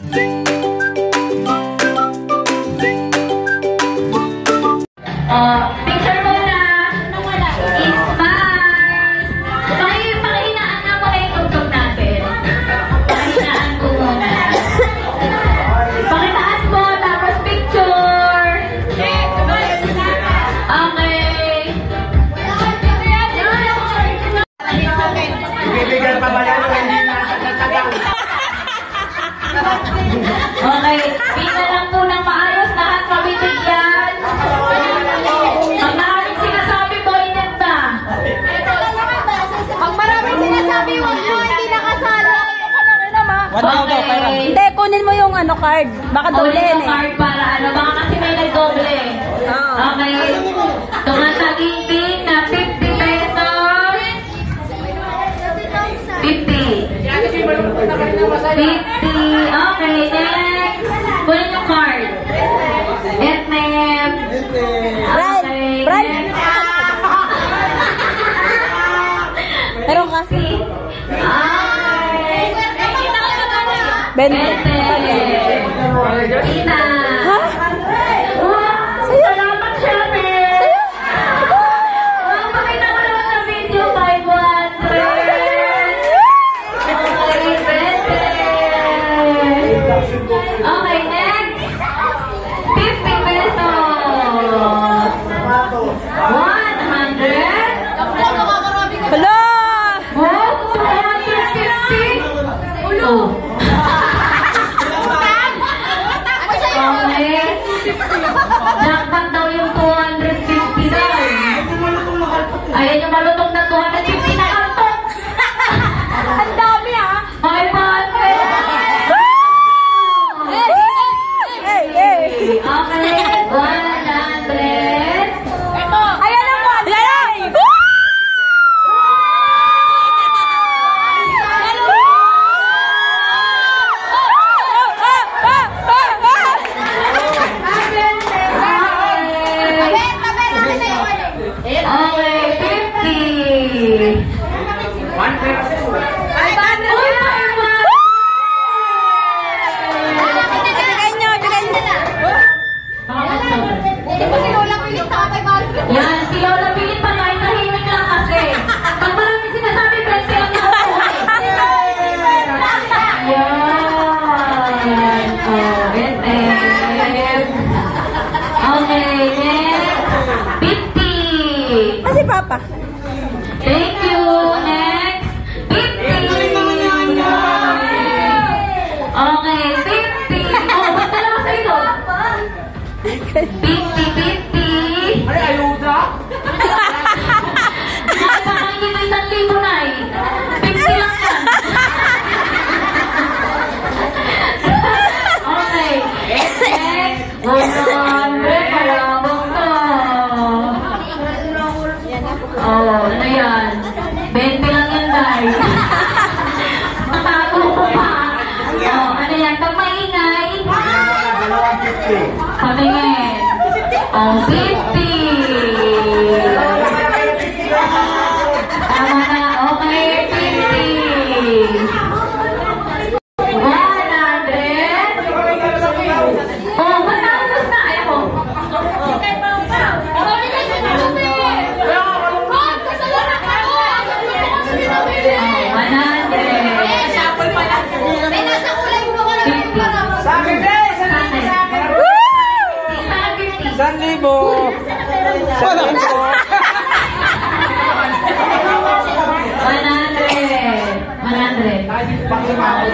Picture muna. Smile. Pakihinaan na muna yung tugtog natin. Pakihinaan ko muna. Pakitaas mo, tapos picture. Okay. Ibibigyan pa ba yan? Hindi na natatagal. Okay. Pina lang po ng maayos. Lahat mabibigyan. Pag maraming sinasabi po, inend na. Pag maraming sinasabi, huwag nyo, hindi nakasala. Okay. Hindi, kunin mo yung ano card. Baka doble Ulit yung eh. card para ano. Baka kasi may nagdoble. Okay. Tumataging na 50 pesos. 50. 50. Okay, next. Kunin yung card. Etnem. Okay, next. Meron ka? Okay. 20. Tina. Ha? Salamat, Shami. Pakita mo naman sa video, 500. Okay, next. 50 pesos. 100. Hala! Oh, 250. Oh. Okay. Jackpot daw yung 250 daw. Ayan yung malutong na 250 na karton. Ang dami ah! 500. Hey! Okay, 100. Ayan na po! Ayan na! Okay, 50. Yan, si Lola Pilit pa kahit tahimik lang kasi. Pag maraming sinasabi, pwede lang yung buhay. Yan. Oh, etep. Okay, next. 50. Kasi Papa. Thank you. Next. 50. Okay, 50. Oh, ba't dalawa sa ito? 50. Ay, ayuda! Parang hindi mo 1,000 na eh. 50 lang yan. Okay. Next. 100. Palabang to. Oh, ano yan? 20 lang yan, guys. Natago ko pa. Oh, ano yan? Pag maingay. Patingin. Oh, 50. Tama na. Okay, 50. 100. Oh, matapos na. Ayaw ko. 1,000!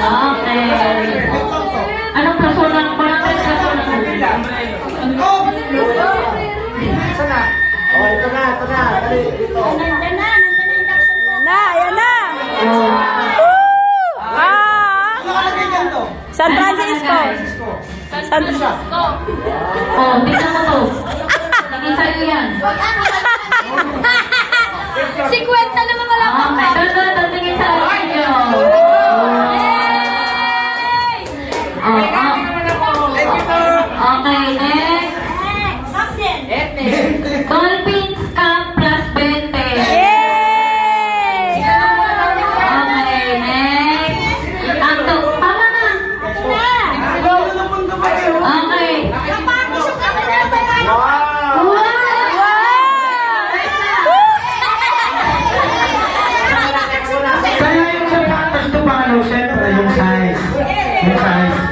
Okay. Anong kasunang? Barangay kasunang? Sana? Oh, ito na. Dali, dito. Ayan na! San Francisco! San Francisco! Oh, tingnan mo to. Naging sa'yo yan. 50 naman wala pa. Okay, doon, tingin sa inyo. Okay, next. Dolphins Camp plus 20. Okay, next. Tama na.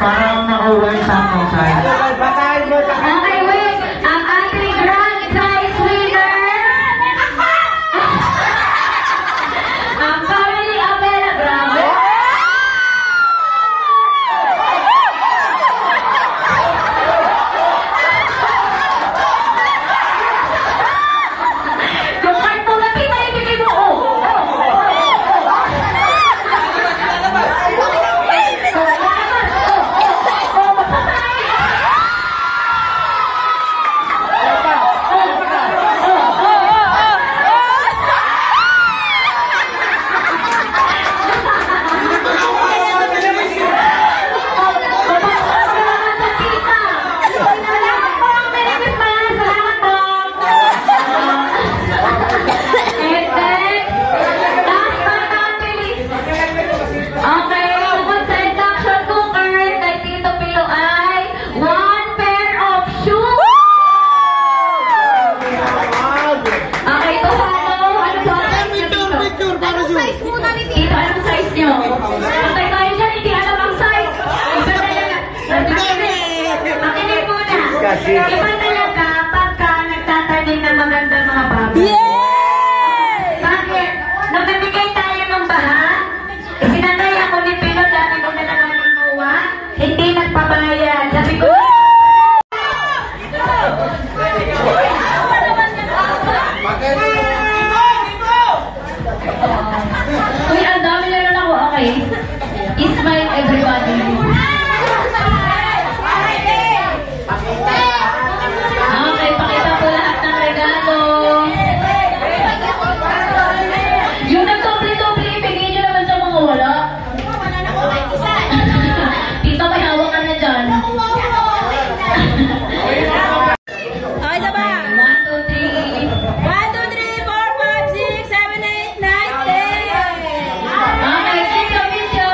Parang nakauwi sa akong side. Basahin mo. Okay, wait. Ang ating grand prize winner, ang family Abela Bravo. Yung karto na pinahibigay mo, Okay, tungkol sa induction cooker kay Tito Pilo ay 1 pair of shoes. Okay, ito ano ba? Anong size muna ni Tito? Tito, anong size nyo? Patay tayo dyan, hindi alam ang size. Iba talaga. Makinig muna. Iba talaga pagka nagtatanim ng magandang mga baboy. Bakit? Nagbibigay tayo ng baha. Sinanay ako ni Pino dati nung nanangalinguwa. Hindi nagpabayad. Sabi ko, uy, ang dami na lang ako. Okay. Smile everybody. Okay, pakita po lahat ng regalo. Yung nagdoble-doble, ibigay nyo naman sa mga wala. Tito, may hawakan na dyan. Okay, isa pa. 1, 2, 3. 1, 2, 3, 4, 5, 6, 7, 8, 9, 10. Okay, Tito Picho.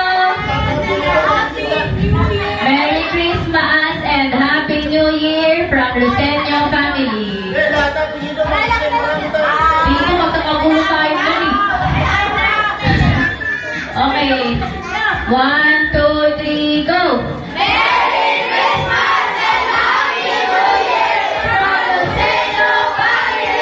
Merry Christmas and Happy New Year from Lucenio family. Tito, magkakagulo tayo dyan eh. Okay. 1, 2, 3, go! Merry Christmas and Happy New Year from Lucenio family!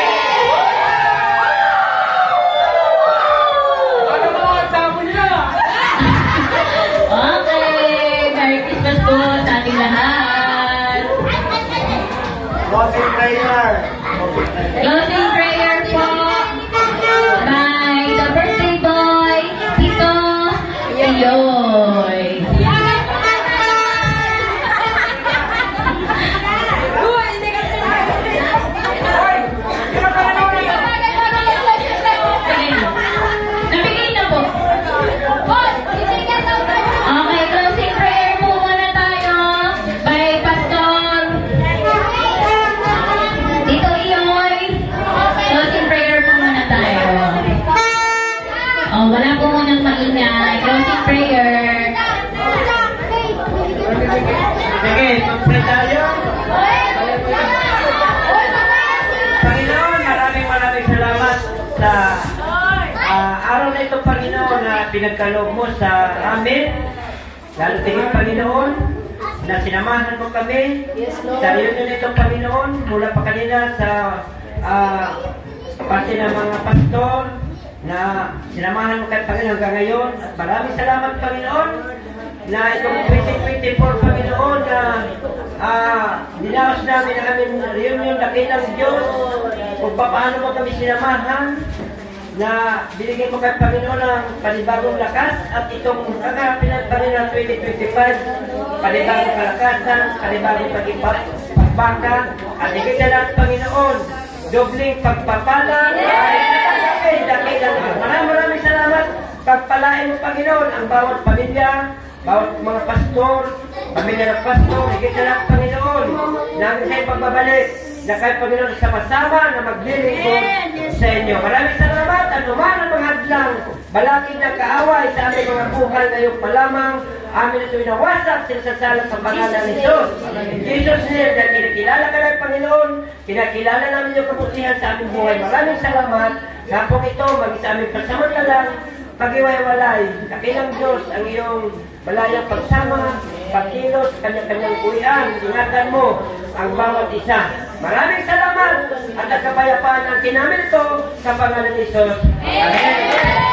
Okay, Merry Christmas po sa ating lahat. Closing prayer. Closing prayer po by the birthday boy, Tito Yoy. Nabigay na po. Okay, closing prayer po muna tayo by Pastor Tito Yoy. Closing prayer po muna tayo. Oh, wala po munang maingay. Closing prayer. Sige, mag-pray tayo. Panginoon, maraming salamat sa araw na ito, Panginoon, na pinagkaloob mo sa amin. Lalo tingin, Panginoon, na sinamahan mo kami sa reunion nito, Panginoon, mula pa kanina sa parte ng mga pastor na sinamahan mo kay Panginoon hanggang ngayon. At maraming salamat, Panginoon, na itong 2024, Panginoon, na dinaos namin ang aming reunion, dakilang Diyos, kung paano mo kami sinamahan, na binigay ko kay Panginoon ng panibagong lakas at itong kagapin ng Panginoon 2025, panibagong kalakasan, panibagong pagbaka, at higit na lang, Panginoon, dobling pagpapala ay dakilang. Maraming salamat. Pagpalain mo, Panginoon, ang bawat pamilya, bawat mga pastor, pamilya ng pastor, higit na lang, Panginoon, namin sa'yo pagbabalik, na kayo, Panginoon, sama-sama na maglilingkod sa inyo. Maraming salamat at umarang mga hadlang, balaking ng kaaway sa aming mga buhay ngayong palamang, amin ito'y nawasak, sinasasalang sa pangalan ni Jesus. In Jesus' name, dahil kinakilala ka ng Panginoon, kinakilala namin yung kabutihan sa aming buhay. Maraming salamat. Kapong ito, maging sa aming pasamantalang, pag-iwalay, kakilang Diyos ang iyong balayang pagsama, pagkilos sa kanya-kanyang kuyan. Ingatan mo ang bawat isa. Maraming salamat at ang kapayapaan ang kinamit ko sa pangalan ni Jesus. Amen.